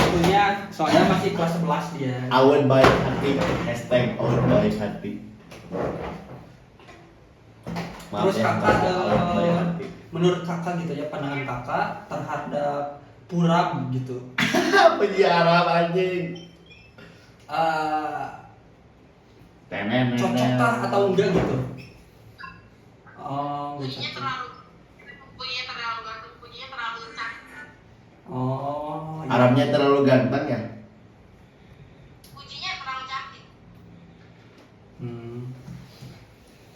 waktunya, soalnya masih kelas 11 dia. Awet baik hati, hashtag awet baik hati. Maaf Terus ya, kakak, awet baik hati. menurut kakak gitu ya, pandangan kakak terhadap Puram gitu. Penjara anjing. Tenen Cocokkah atau enggak gitu? Oh, enggak Pujinya cocok. terlalu ganteng, pujinya terlalu cantik. Oh, iya. Arabnya terlalu ganteng ya. Pujinya terlalu cantik.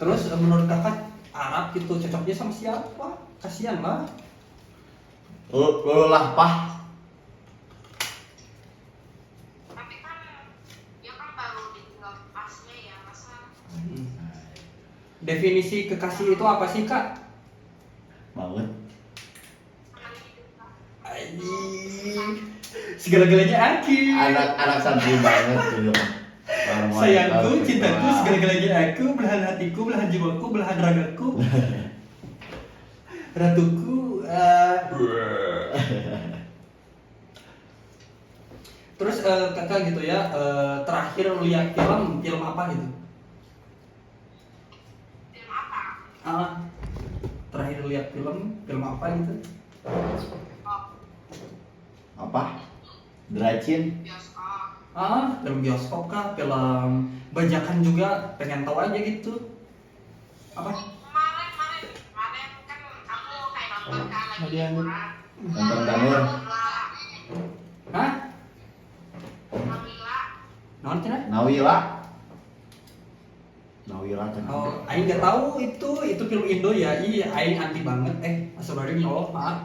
Terus menurut kakak Arab gitu cocoknya sama siapa? Kasihan lah. Lu lah pah. Tapi kan dia kan baru ditinggal pasnya ya, masa Definisi kekasih itu apa sih kak? Banget. sekali hidup kan. Anjing. Segala-galanya aku. Anak santri banget dulu. Sayangku, cintaku, segala-galanya aku, belahan hatiku, belahan jiwaku, belahan ragaku. Ratuku. Terus kakak gitu ya, terakhir lihat film apa gitu? Film apa? Terakhir lihat film apa gitu? Oh, Apa? Dracin. bioskop. Film bioskop kah? Film bajakan juga, pengen tahu aja gitu. Apa? Kemarin kan aku kayak nonton kan lagi liburan. Nonton Danur. Hah? Alhamdulillah. Naon cenah? Nawila kan. Oh, Aing nggak tahu itu film Indo ya. Iya, Aing anti banget. Astagfirullahaladzim, ya Allah, maaf.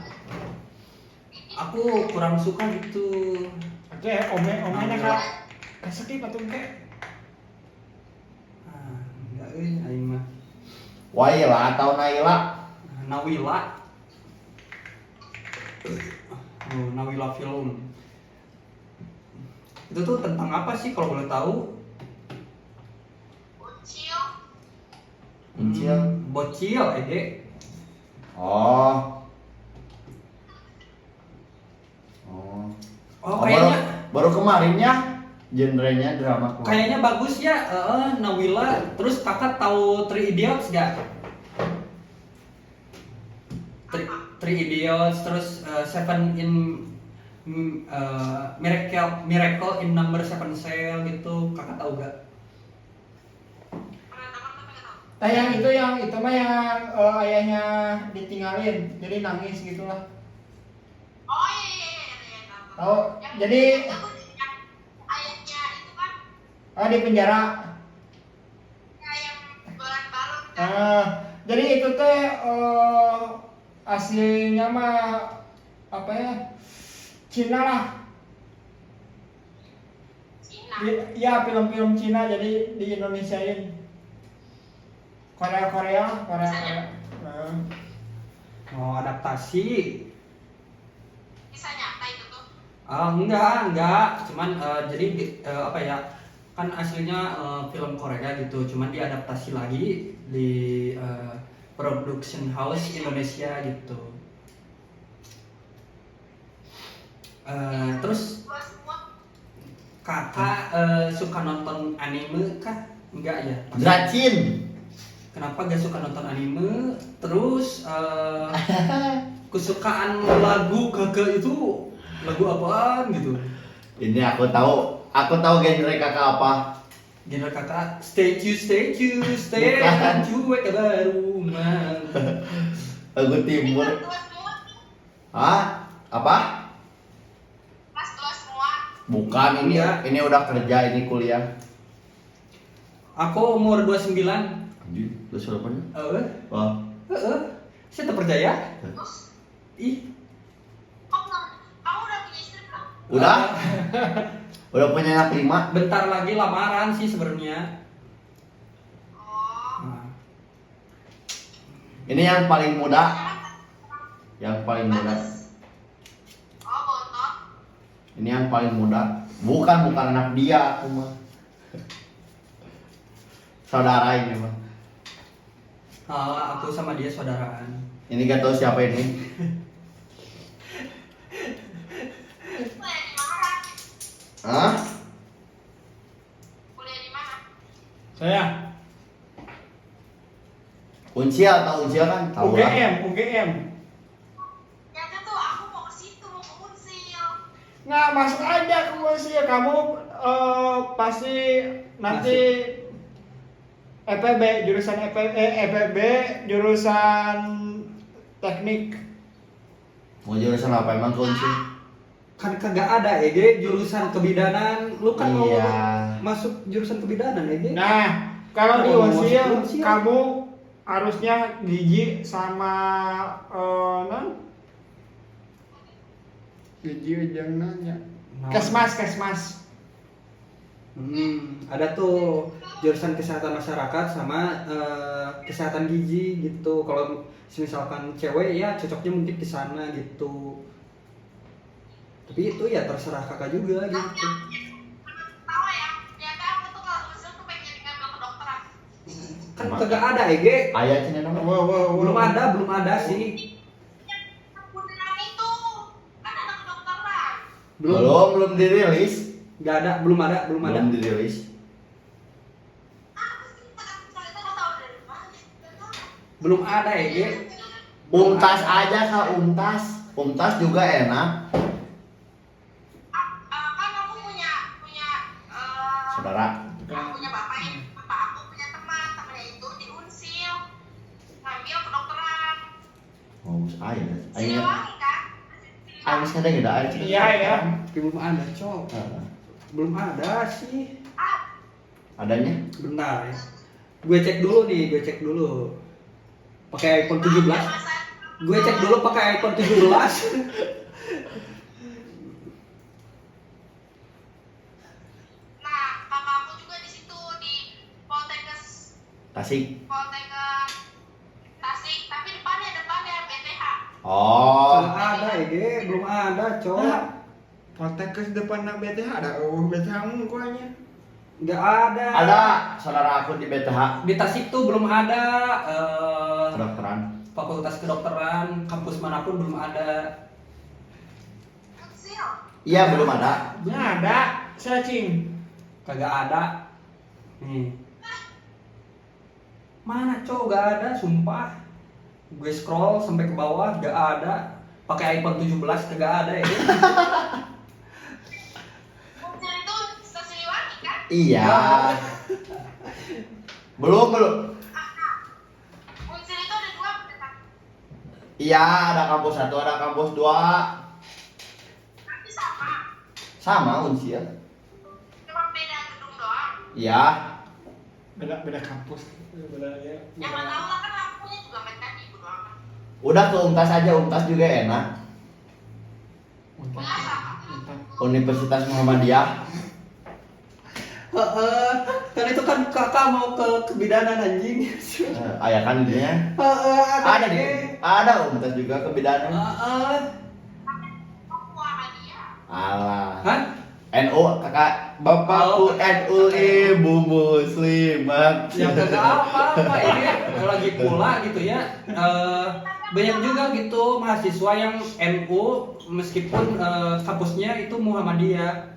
Aku kurang suka gitu. Oke, omenya kak kasih patung kek. Enggak, Aing mah. Waila atau Naila? Nawila. Oh, Nawila film. Itu tuh tentang apa sih kalau boleh tahu? Ucil. Ucil. Bocil, Ege. Oh, Kayaknya baru kemarinnya genrenya drama keluar. kayaknya bagus ya, Nawila. Terus kakak tahu Three Idiots gak? Three Idiots, terus Seven in Miracle in Number Seven Cell gitu, kakak tahu gak? Pernah dengar tapi nggak tahu. Yang itu mah yang ayahnya ditinggalin, jadi nangis gitulah. Oh iya, tahu. Tahu? Jadi Aku yang ayahnya itu kan di penjara. kayak balon-balon kan. Jadi itu teh aslinya mah apa ya? Cina lah. Cina. Ya film-film Cina jadi di Indonesiain. Korea. Oh, adaptasi. Bisa nyata itu tuh. Enggak, cuman apa ya, kan aslinya film Korea gitu, cuman diadaptasi lagi di production house Indonesia gitu. Terus Gua semua kakak suka nonton anime kah? Enggak ya? Dracin. Kenapa gak suka nonton anime? Terus kesukaan lagu kakak itu lagu apaan gitu? Ini aku tahu genre kakak apa. Genre kakak statue Bukan. cuek baru mah. Lagu timur. kelas 2 semua. Hah? Apa? Kelas 2 semua. Bukan ini Iya. ini udah kerja, ini kuliah. Aku umur 29. Anjir, lu siapa nih? Wah. Saya tak percaya. Terus Ih, kamu udah punya istri belum? Udah? Udah punya anak 5? bentar lagi lamaran sih sebenarnya. Oh. Nah, Ini yang paling muda. Yang paling muda. Oh, bontot. Ini yang paling muda. Bukan anak dia aku mah. Saudara ini mah. aku sama dia saudaraan. Ini gak tahu siapa ini. Itu ya di Maharang. Saya Unsil atau Unsil kan tahu lah. UGM. Ternyata tuh aku mau ke situ, mau ke Unsil. Nggak masuk aja ke Unsil. Kamu pasti nanti EPB jurusan EPB jurusan teknik. Mau jurusan apa emang ke Unsil? Kan kagak ada EG jurusan kebidanan. Lu kan mau Iya. masuk jurusan kebidanan EG. Nah, kalau di Kalau mau Unsil masuk Unsil. kamu harusnya gizi sama gizi jangan nanya. Kesmas. Ada tuh jurusan kesehatan masyarakat sama kesehatan gizi gitu. Kalau misalkan cewek ya cocoknya mungkin ke sana gitu. Tapi itu ya terserah kakak juga Tapi gitu. tahu ya, ternyata aku tuh kalau Unsil tuh pengen jadi ngambil kedokteran. Kan kagak ada EG. Ayah cina nama. Belum ada sih. Beneran itu, kan ada kedokteran. Belum dirilis. Nggak ada, belum ada. Belum dirilis. Apa sih? Unsil itu lo tahu dari mana? Nggak tahu. Belum ada EG. Untas aja Kak, Untas juga enak. Kan aku punya Saudara. punya bapak ya, bapak aku punya temannya itu di Unsil ngambil kedokteran. Oh, ayah. Siliwangi kan? Ayah sekarang ada ayah. Iya ya. Tapi belum ada, Cok. Belum ada sih. Adanya? Bentar ya. Gue cek dulu. Pakai iPhone 17. Gue cek dulu pakai iPhone 17. Nah, kakak aku juga di situ di Poltekkes Tasik. Tasik, tapi depannya BTH. Oh. Belum ada, EG. Belum ada, Cok. Poltekkes depan BTH ada. BTH mukanya. Nggak ada. Ada saudara aku di BTH Di Tasik tuh belum ada. kedokteran. Fakultas kedokteran, kampus manapun belum ada. Unsil. Iya, belum ada. Nggak ada. Searching. Kagak ada. Nih. Mana, Cok? Gak ada, sumpah. Gue scroll sampai ke bawah, gak ada. Pakai iPhone 17 kagak ada ya. Unsil itu stasiun Siliwangi kan? Iya. Belum. Unsil itu ada 2 bener. Iya, ada kampus 1, ada kampus 2. Tapi sama. Sama Unsil. Cuma beda gedung doang. Iya. Beda kampus. Beda ya. Yang nggak tahu lah kan lampunya juga mereka di bodo amat. Udah ke Untas aja, Untas juga enak. Enggak sama. Universitas Muhammadiyah. Kan itu kan kakak mau ke kebidanan anjing. Ayah kan dia. Ada Ada Untas juga kebidanan. Aku sama dia. Alah. Hah? NU kakak bapakku NU ibu muslimat. Ya kagak apa-apa ini lagi pula gitu ya. Banyak juga gitu mahasiswa yang NU meskipun kampusnya itu Muhammadiyah.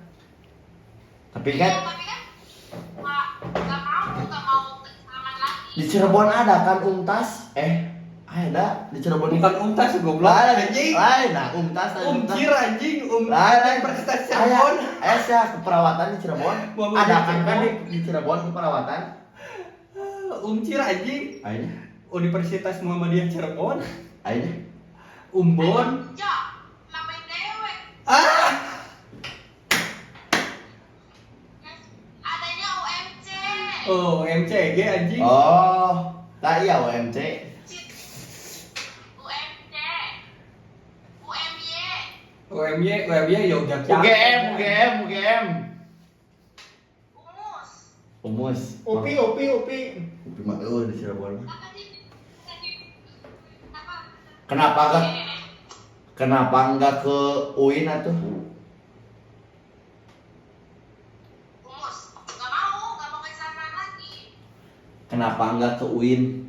Tapi Iya, kan tapi kan nggak mau keislaman lagi. di Cirebon ada kan Untas? Ada di Cirebon. Bukan Untas goblok anjing. Lain, nah Untas Umcir anjing, Lain. Universitas Cirebon. Ya keperawatan di Cirebon. Muhammadiyah Ada kan Cirebon. di Cirebon keperawatan? Umcir anjing. Akhirnya, Universitas Muhammadiyah Cirebon. akhirnya. Umbon. Jok, ngapain dewe? Adanya UMC. Oh, MCG anjing. Oh, tak iya UMC. UMC. UMY. UMY Yogyakarta. UGM. Umus. Umus. Upi. Upi mah di Cirebon. Apa sih? Apa? Kenapa enggak ke UIN atuh? Umus. Nggak mau keislaman lagi. Kenapa enggak ke UIN?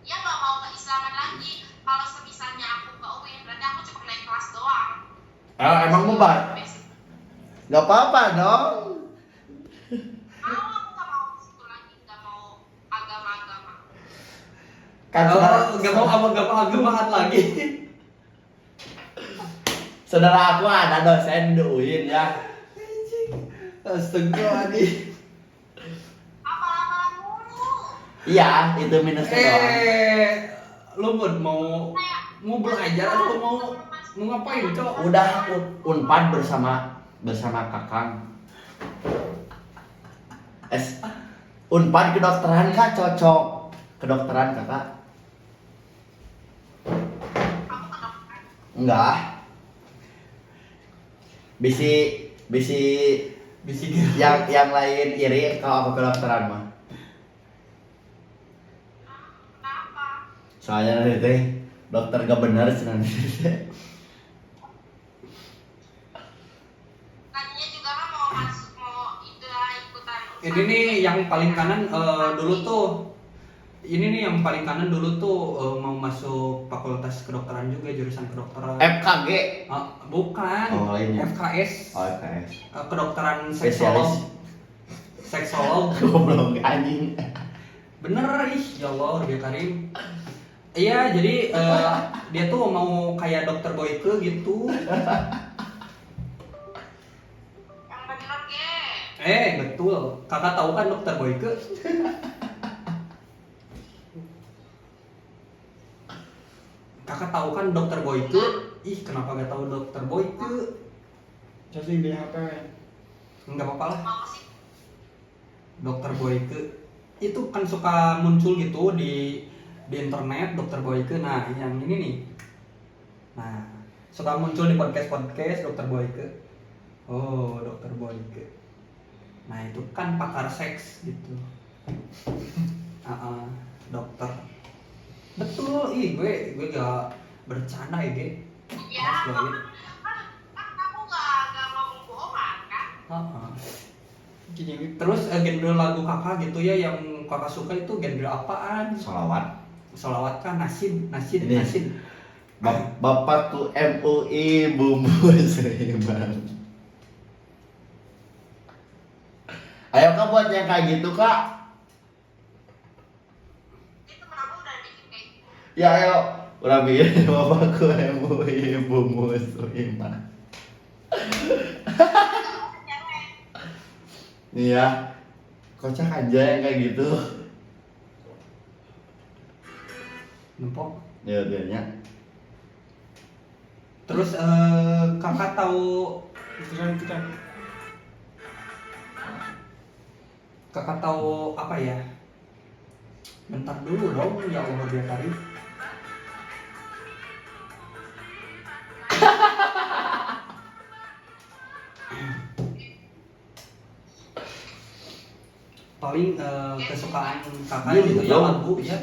Ya nggak mau keislaman lagi. Kalau semisalnya aku ke UIN berarti aku cuma naik kelas doang. Emang mubah? Basic. Gak apa-apa dong. Aku nggak mau Kan saudara, Gak mau abang-abang lagi. saudara aku ada dosen di UIN ya. Astagfirullahaladzim. Apa-apaan mulu. Iya, itu minusnya doang. Lu mau belajar atau mau ngapain, Cok? Udah Unpad bersama Kakang. Unpad kedokteran Kak cocok. Kedokteran Kakak? Kamu ke dokter. Enggak. Bisi yang lain iri kalau aku kedokteran mah. Kenapa? Soalnya nanti teh dokter gak bener senang. Tadinya juga kan mau masuk mau ikutan. Ini nih yang paling kanan dulu tuh. Ini nih yang paling kanan dulu tuh mau masuk fakultas kedokteran juga, jurusan kedokteran. FKG. Bukan. Oh, ini. FKS. Oh, FKS. Kedokteran Spesialis. seksolog. Goblok anjing. Bener ya Allah, dia Karim. Iya, jadi dia tuh mau kayak dokter Boyke gitu. Yang bener ge. Betul. Kakak tahu kan dokter Boyke? Kakak tahu kan dokter Boyke? Ih, kenapa gak tahu dokter Boyke? Cacing di HP. Enggak apa-apa lah. Mau sih. Dokter Boyke itu kan suka muncul gitu di internet, dokter Boyke. Nah, yang ini nih. Nah, suka muncul di podcast dokter Boyke. Oh, dokter Boyke. Nah, itu kan pakar seks gitu. Dokter. Betul, gue gak bercanda ya, Ge. Ya, Awas lo, Ge. kan kamu gak mau bohongan kan? Terus genre lagu kakak gitu ya yang kakak suka itu genre apaan? Sholawat. Kan nasid. Ini. Bapak tuh MUI bumbu seimbang. Ayo Kak buat yang kayak gitu Kak. Itu kenapa udah bikin kayak gitu? Ya ayo, udah bikin bapakku MUI bumbu seimbang. Cewek. Iya, kocak aja yang kayak gitu. Nempok. Ya dianya. Terus kakak tahu kakak tahu apa ya? Bentar dulu dong, ya Allah dia tadi. Paling kesukaan kakak gitu ya lagu ya.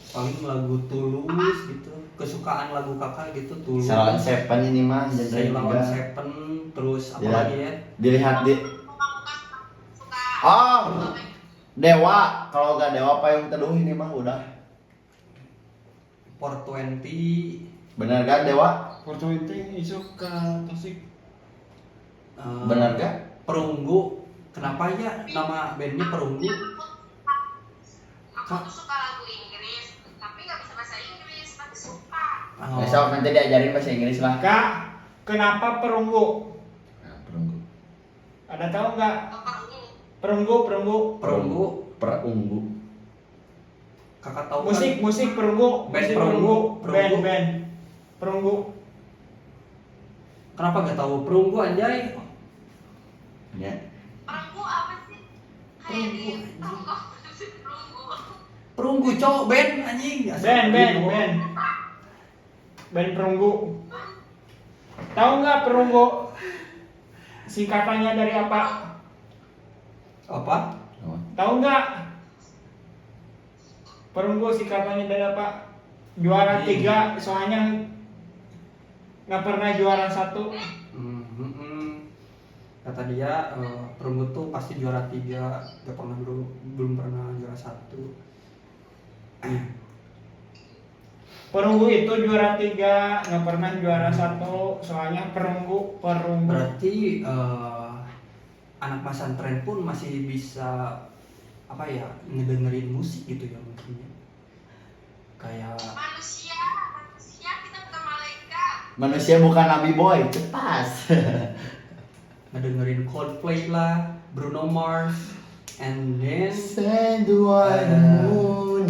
Paling lagu Tulus gitu. Kesukaan lagu kakak gitu Tulus. Salon Seven ini mah genre Sailor juga. Seven, terus apa Dilihat- lagi ya? Dilihat di Suka. Oh, Dewa. Kalau gak Dewa Payung Teduh ini mah udah. 420. Bener gak Dewa? Porto itu isuk ke Tasik. Bener gak? Perunggu. Kenapa ya nama bandnya Perunggu? Aku tuh suka lagu Inggris, tapi nggak bisa bahasa Inggris, tapi suka. Besok nanti diajarin bahasa Inggris lah. Kak, kenapa perunggu? Nah, perunggu. Ada tahu nggak? Perunggu. Perunggu. Perunggu. Kakak tahu Musik perunggu. Band Musik perunggu. Band. Perunggu. Kenapa gak tahu Perunggu anjay? Ya. Perunggu apa sih? Kayak di perunggu. Perunggu cowok band anjing. Band perunggu. Tahu nggak perunggu? Singkatannya dari apa? Apa? Tahu nggak? Perunggu singkatannya dari apa? Juara 3, soalnya nggak pernah juara 1. Kata dia Perunggu tuh pasti juara 3, belum pernah juara 1. Perunggu itu juara 3, nggak pernah juara 1, soalnya perunggu. Berarti anak pesantren pun masih bisa apa ya ngedengerin musik gitu ya mungkin ya. kayak manusia kita bukan malaikat. Manusia bukan Nabi Boy, cepas. ngedengerin Coldplay lah, Bruno Mars, and then Send one moon.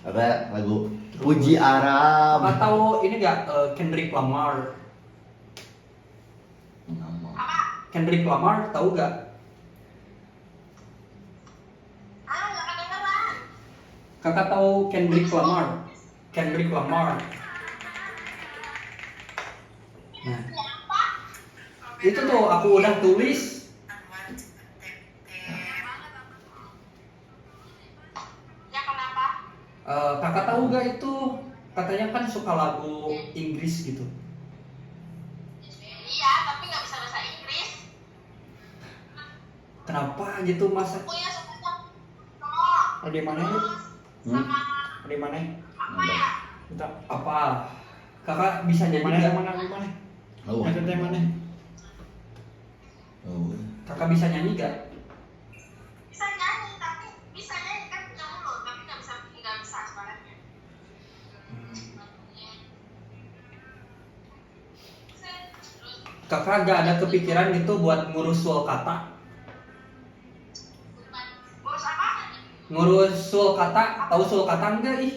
Ada lagu Puji Arab. atau ini enggak Kendrick Lamar. Kendrick Lamar tahu gak? Nggak kedengeran. Kakak tahu Kendrick Lamar? Kendrick Lamar. Nah, itu tuh aku udah tulis. Ya kenapa? Kakak tahu gak itu? Katanya kan suka lagu Inggris gitu. Iya, tapi nggak bisa bahasa Inggris. Kenapa gitu masa? Aku ya sukanya Ada di mana lu? sama Ada di mana? apa ya? Kita. Apa? Kakak bisa Di nyanyi mana? gak? Di mana? Di mana? Oh. Ada di mana? Oh. Kakak bisa nyanyi gak? Bisa nyanyi, tapi bisa nyanyi kan punya mulut, tapi nggak bisa suaranya. Kakak gak ada kepikiran gitu buat ngurus Sulkata? Ngurus apa? Ngurus Sulkata, tahu Sulkata enggak ih?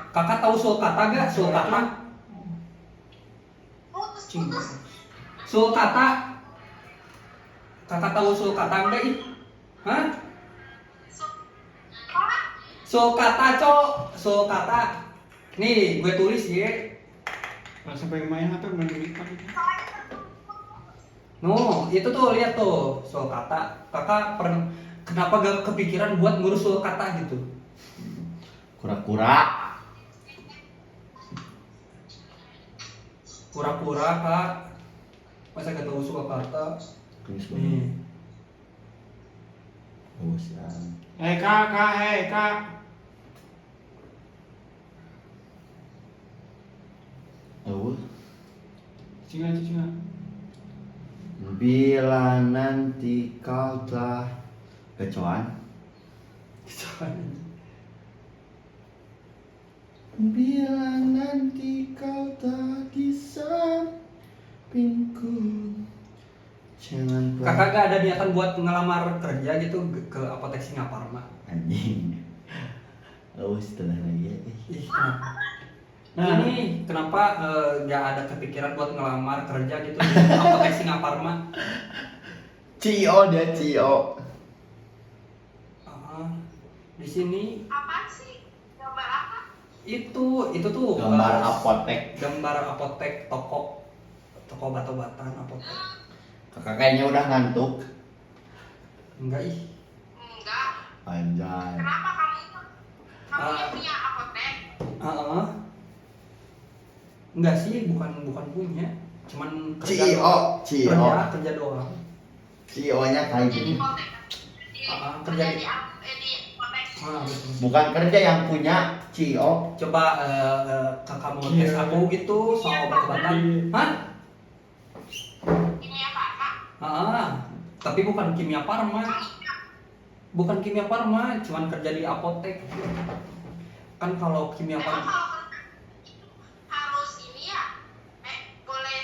Kakak tahu Sulkata gak? Sulkata? Putus. Sulkata? Kakak tahu Sulkata enggak ih? Hah? Apa? Sulkata, cok. Sulkata. Nih, gue tulis ya. Langsung pengen main apa? Belum dilipat. No, itu tuh lihat tuh Sulkata. Kakak pernah kenapa gak kepikiran buat ngurus Sulkata gitu? Kura-kura. Pura-pura kak. Masa gak tahu Sulkata? Tulis Nih. banget. Bagus ya. Kak. Oh. Singa. Bila nanti kau telah kecoan. Bila nanti kau tak di sampingku, jangan Kakak gak ada niatan buat ngelamar kerja gitu ke apotek Singaparma? anjing. Oh, setelah lagi ya. Ih, kenapa? Nah, ini kenapa gak ada kepikiran buat ngelamar kerja gitu di apotek Singaparma? Cio dia Cio. Di sini Apaan sih? Gambar apa? itu tuh Gambar apotek. gambar apotek, toko obat-obatan apotek. Kakak kayaknya udah ngantuk. Enggak ih. Enggak. Anjay. Kenapa kamu yang punya apotek? Enggak sih, bukan punya. Cuman kerja Cio, doang. Cio. Kerja doang. Cio-nya kayak Jadi gini. apotek. Kerja Di apotek. betul. Bukan kerja yang punya Cio. Coba kakak mau tes Iya. aku gitu soal obat-obatan. Hah? Kimia Farma. Tapi bukan kimia farma. Bukan kimia farma, cuman kerja di apotek. Kan kalau kimia Emang farma kalau harus ini ya? Boleh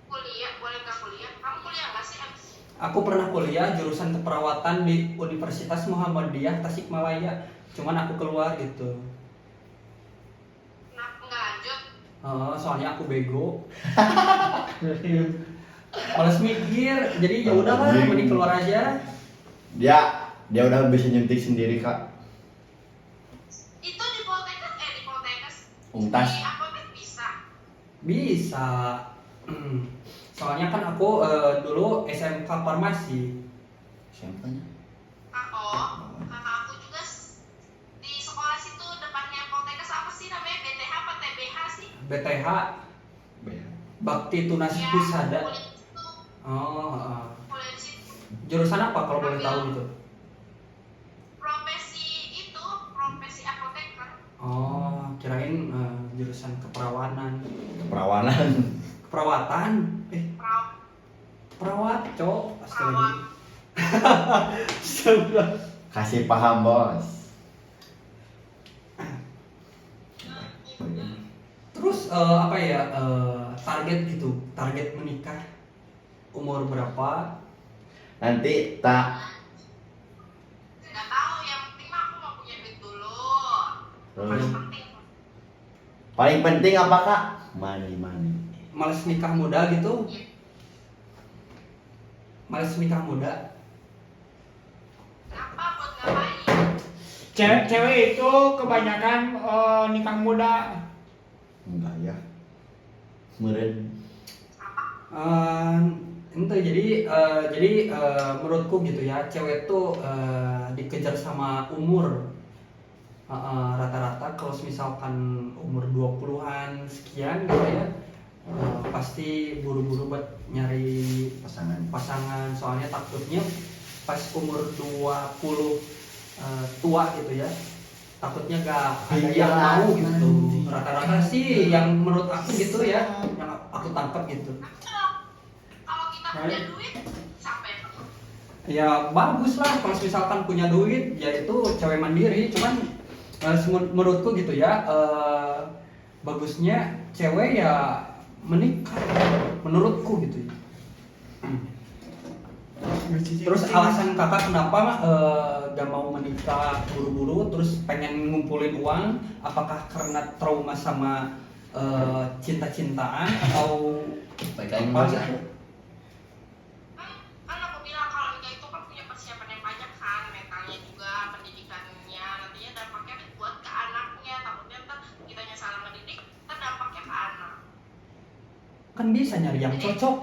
kuliah, boleh nggak kuliah? Kamu kuliah nggak sih? aku pernah kuliah jurusan keperawatan di Universitas Muhammadiyah Tasikmalaya. Cuman aku keluar gitu. Kenapa nggak lanjut? Soalnya aku bego. Males mikir, jadi ya udahlah, mending keluar aja. Dia udah bisa nyuntik sendiri, Kak. Itu di Poltekkes, Untas. di apotek bisa. Bisa. Soalnya kan aku dulu SMK farmasi. Siapanya? Kakak aku juga di sekolah situ depannya Poltekkes apa sih namanya? BTH apa TBH sih? BTH, BH. Bakti Tunas Ya, Husada. kuliah di situ. Kuliah di situ. Jurusan apa kalau boleh tahu gitu? Profesi apoteker. Kirain jurusan keperawanan. Keperawanan. Keperawatan? Perawat, cok. Perawat. Astaga. Kasih paham bos. Terus apa ya target gitu, target menikah umur berapa? Nanti tak Nggak tahu, yang penting mah aku mau punya duit dulu. terus Paling penting. paling penting apa kak? Money. Males nikah muda gitu? Males nikah muda? Kenapa? Buat ngapain? Cewek itu kebanyakan nikah muda. Enggak ya. Meren. Itu jadi menurutku gitu ya, cewek tuh dikejar sama umur. Rata-rata kalau misalkan umur 20-an sekian gitu ya, pasti buru-buru buat nyari pasangan, soalnya takutnya pas umur 20 tua gitu ya, takutnya gak ada yang mau gitu. Rata-rata sih yang menurut aku gitu ya, yang aku tangkap gitu. Kalau kita punya duit, sampai Ya bagus lah kalau misalkan punya duit, ya itu cewek mandiri. Cuman menurutku gitu ya, bagusnya cewek ya menikah, menurutku gitu ya. Terus alasan kakak kenapa gak mau menikah buru-buru, terus pengen ngumpulin uang, apakah karena trauma sama cinta-cintaan atau apa gitu? kan aku bilang kalau nikah itu kan punya persiapan yang banyak kan, mentalnya juga, pendidikannya, nantinya dampaknya buat ke anaknya, takutnya ntar kitanya salah mendidik, ntar dampaknya ke anak. Kan bisa nyari yang cocok,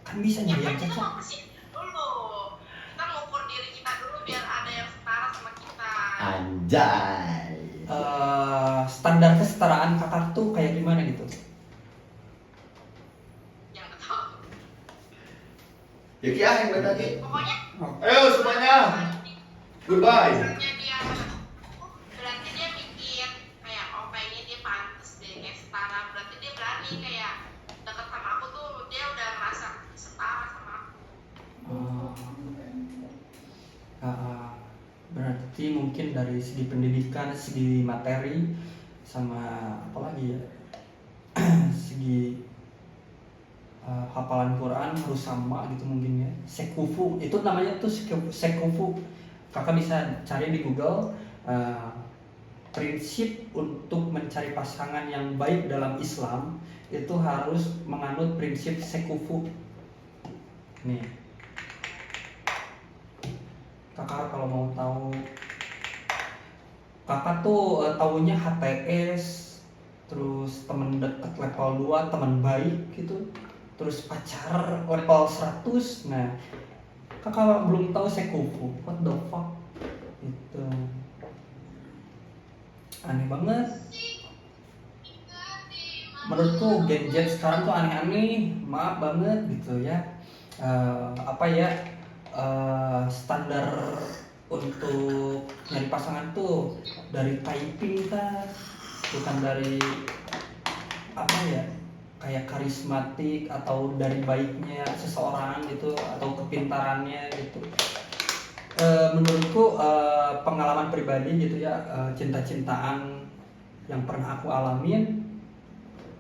kan bisa Ya nyari kan yang kita cocok. mau persiapan dulu, kita ngukur diri kita dulu biar ada yang setara sama kita. Anjay. Standar kesetaraan kakak tuh kayak gimana gitu? Yang nggak tahu. Ya kia yang beda lagi. Pokoknya Ayo semuanya. Goodbye. misalnya dia berarti dia mikir kayak oh kayaknya dia pantas deh kayak setara, berarti dia berani kayak deket sama aku tuh dia udah merasa setara sama aku. Berarti mungkin dari segi pendidikan, segi materi, sama apa lagi ya, segi hafalan Quran harus sama gitu mungkin ya. Sekufu itu namanya tuh sekufu. Kakak bisa cari di Google, prinsip untuk mencari pasangan yang baik dalam Islam itu harus menganut prinsip sekufu. Nih, kakak kalau mau tahu, kakak tuh taunya HTS, terus temen deket level 2, temen baik gitu, terus pacar level 100. Nah, kakak belum tahu sekufu. What the fuck? Itu aneh banget. Menurutku Gen Z sekarang tuh aneh-aneh, maaf banget gitu ya. Apa ya, standar untuk nyari pasangan tuh dari typing kan, bukan dari apa ya, kayak karismatik atau dari baiknya seseorang gitu atau kepintarannya gitu. Menurutku pengalaman pribadi gitu ya, cinta-cintaan yang pernah aku alamin,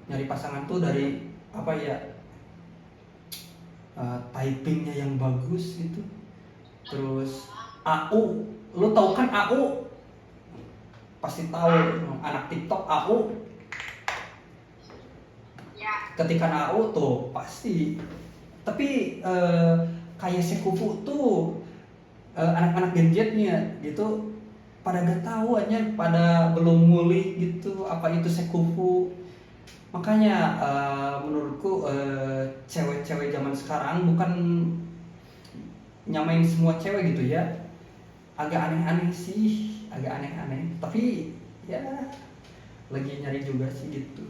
nyari pasangan tuh dari apa ya, typingnya yang bagus gitu. Terus AU, lu tahu kan AU? Pasti tahu, anak TikTok AU. Ya, Ketika AU tuh pasti. Tapi kayak sekufu tuh anak-anak Gen Z-nya gitu pada gak tahu aja, pada belum nguli gitu apa itu sekufu. Makanya menurutku cewek-cewek zaman sekarang bukan nyamain semua cewek gitu ya, agak aneh-aneh sih, agak aneh-aneh, tapi ya lagi nyari juga sih gitu.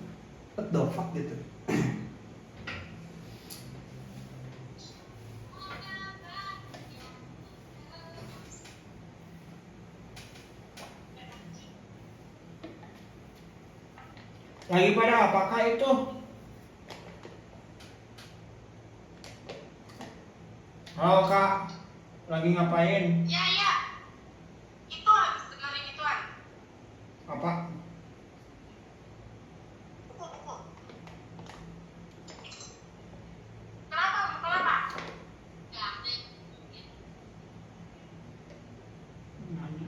What the fuck gitu. Lagi pada apakah itu? Halo kak, lagi ngapain? ya, ya. apa? Kenapa? Ya, Nanya.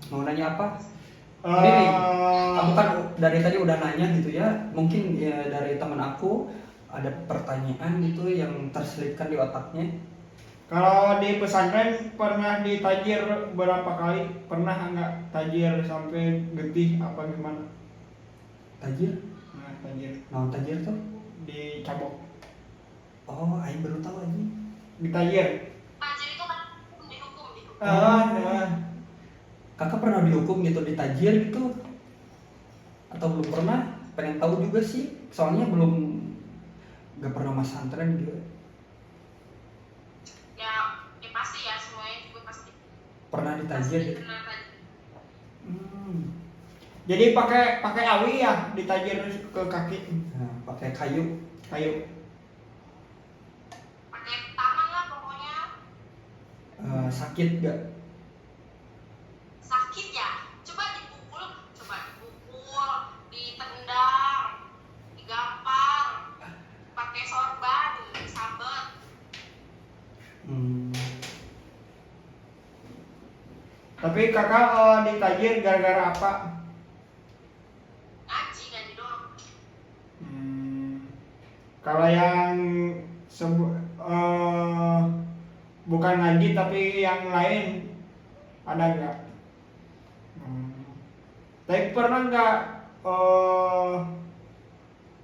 Mau nanya apa? Ini nih, aku Eh, kan dari tadi udah nanya gitu ya. Mungkin ya dari teman aku ada pertanyaan gitu yang terselipkan di otaknya. kalau di pesantren pernah ditajir berapa kali? Pernah nggak tajir sampai getih apa gimana? Tajir? Nah, tajir Naon tajir tuh? dicabok, Oh, aing baru tahu aja. ditajir. Tajir itu kan dihukum. Nah. Kakak pernah dihukum gitu di tajir gitu? Atau belum pernah? Pengen tahu juga sih. Soalnya belum gak pernah mas santren gitu. Ya pasti ya, semuanya juga pasti. Pernah ditajir Pasti gitu. kena tajir. Jadi pakai awi ya ditajir ke kaki, Nah, pakai kayu. kayu. Pakai tangan lah pokoknya. Sakit gak? Sakit ya, coba dipukul, ditendang, digampar, pakai sorban, sabet. Tapi kakak ditajir gara-gara apa? Ngaji doang. Kalau yang bukan ngaji tapi yang lain ada nggak? Tapi pernah nggak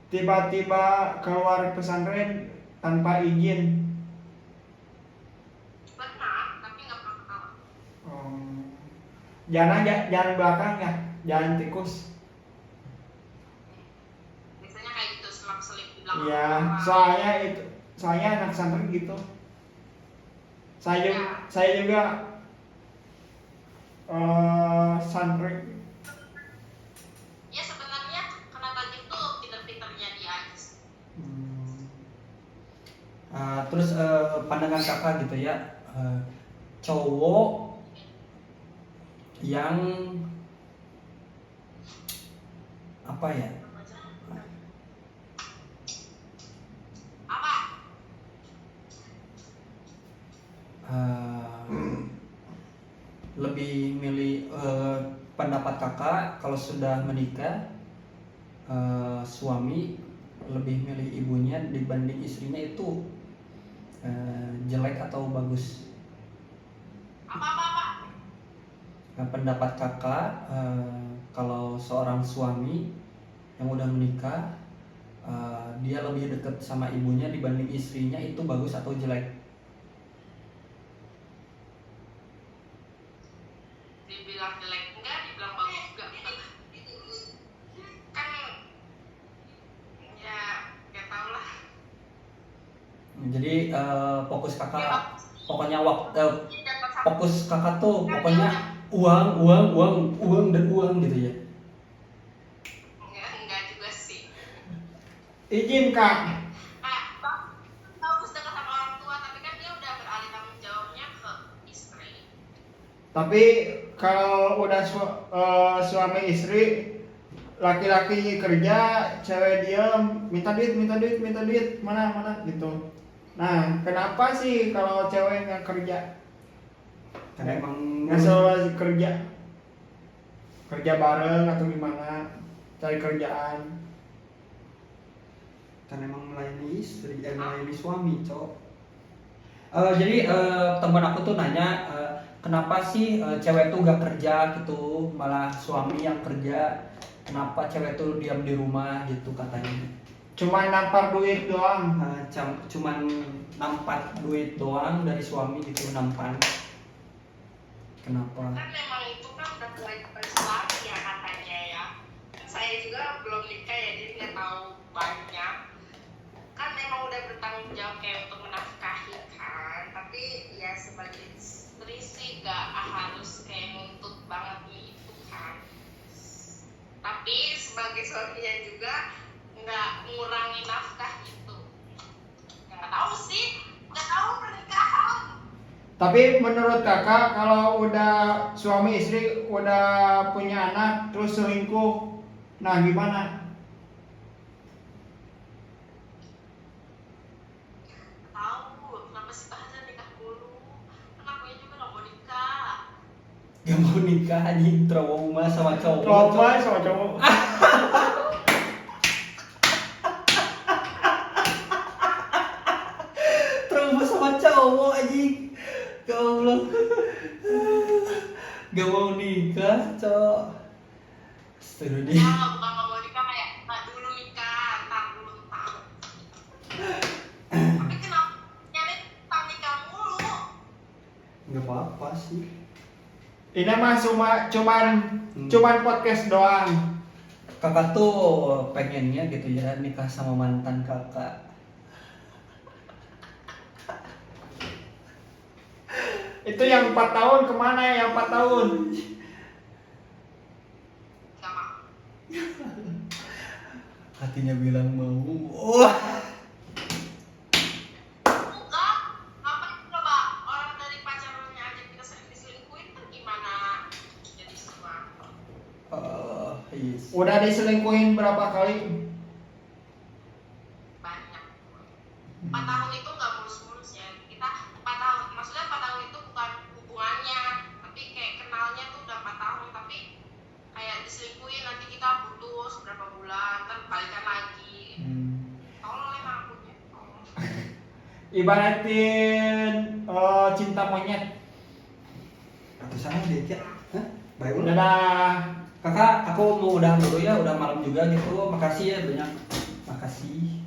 tiba-tiba keluar pesantren tanpa izin? Pernah, tapi nggak pernah ketawa. Jalan belakang ya, jalan tikus. Biasanya kayak gitu, selap-selip di belakang Iya, orang. soalnya anak pesantren gitu. Saya Ya. juga santri. Ya sebenarnya kena tajir tuh pinter-pinternya dia aja sih. Terus pandangan kakak gitu ya, cowok yang apa ya? Apa? Lebih milih pendapat kakak kalau sudah menikah, suami lebih milih ibunya dibanding istrinya itu jelek atau bagus? Apa? Pendapat kakak, kalau seorang suami yang udah menikah, dia lebih dekat sama ibunya dibanding istrinya itu bagus atau jelek? Dibilang jelek enggak, dibilang bagus enggak. Kan ya gak tau lah. Jadi fokus Ya, kakak, bagus. pokoknya Dia dapat satu. fokus kakak tuh pokoknya uang dan uang gitu ya. Enggak juga sih. Izin kak. Bagus dekat sama orang tua, tapi kan dia udah beralih tanggung jawabnya ke istri. Tapi kalau udah suami istri, laki-laki kerja, cewek diam, minta duit, mana gitu. Nah, kenapa sih kalau cewek nggak kerja? Karena emang Nggak selalu kerja bareng atau gimana, cari kerjaan. karena emang melayani istri, melayani suami, cowok. Jadi teman aku tuh nanya, kenapa sih cewek tuh gak kerja gitu, malah suami yang kerja. Kenapa cewek tuh diam di rumah gitu katanya. Cuma nampar duit doang. Cuman nampak duit doang dari suami gitu, nampan. Kenapa? Kan memang itu kan udah kewajiban suami ya katanya ya. Saya juga belum nikah ya, jadi nggak tahu banyak. Kan memang udah bertanggung jawab kayak untuk menafkahi kan. Tapi ya sebagai istri sih gak harus kayak nuntut banget nih itu kan. Tapi sebagai suaminya juga nggak ngurangi nafkah gitu. Nggak tahu sih, nggak tahu pernikahan. Tapi menurut kakak kalau udah suami istri udah punya anak terus selingkuh, nah gimana? Tahu kenapa sih bahasa nikah dulu? Kan aku juga nggak mau nikah. Gak mau nikah anjing trauma sama cowok. Trauma sama cowok. Trauma sama cowok anjing. Ya Allah. Gak mau nikah, cowok. Seru deh. Ya bukan nggak mau nikah kayak nggak dulu nikah, ntar dulu tahu. Tapi kenapa nyari tentang nikah mulu? Gak apa-apa sih. Ini mah cuman podcast doang. Kakak tuh pengennya gitu ya nikah sama mantan kakak. Itu yang 4 tahun kemana ya yang 4 tahun? Gak mau. Hatinya bilang mau. Wah. Enggak, ngapain coba orang dari pacarannya aja kita sering diselingkuhin kan gimana? Jadi semua Yes. Udah diselingkuhin berapa kali? banyak. 4 tahun itu nggak mulus-mulus ya. Kita 4 tahun, maksudnya 4 tahun itu bukan hubungannya, tapi kayak kenalnya tuh udah 4 tahun, tapi kayak diselingkuhin nanti kita putus berapa bulan, kan balikan lagi. Tolong emang punya. Ibaratin cinta monyet. Atau sana deh ya. Hah? Baik udah. Dadah. Kakak, aku mau udahan dulu ya, udah malam juga gitu. Makasih ya banyak. Makasih.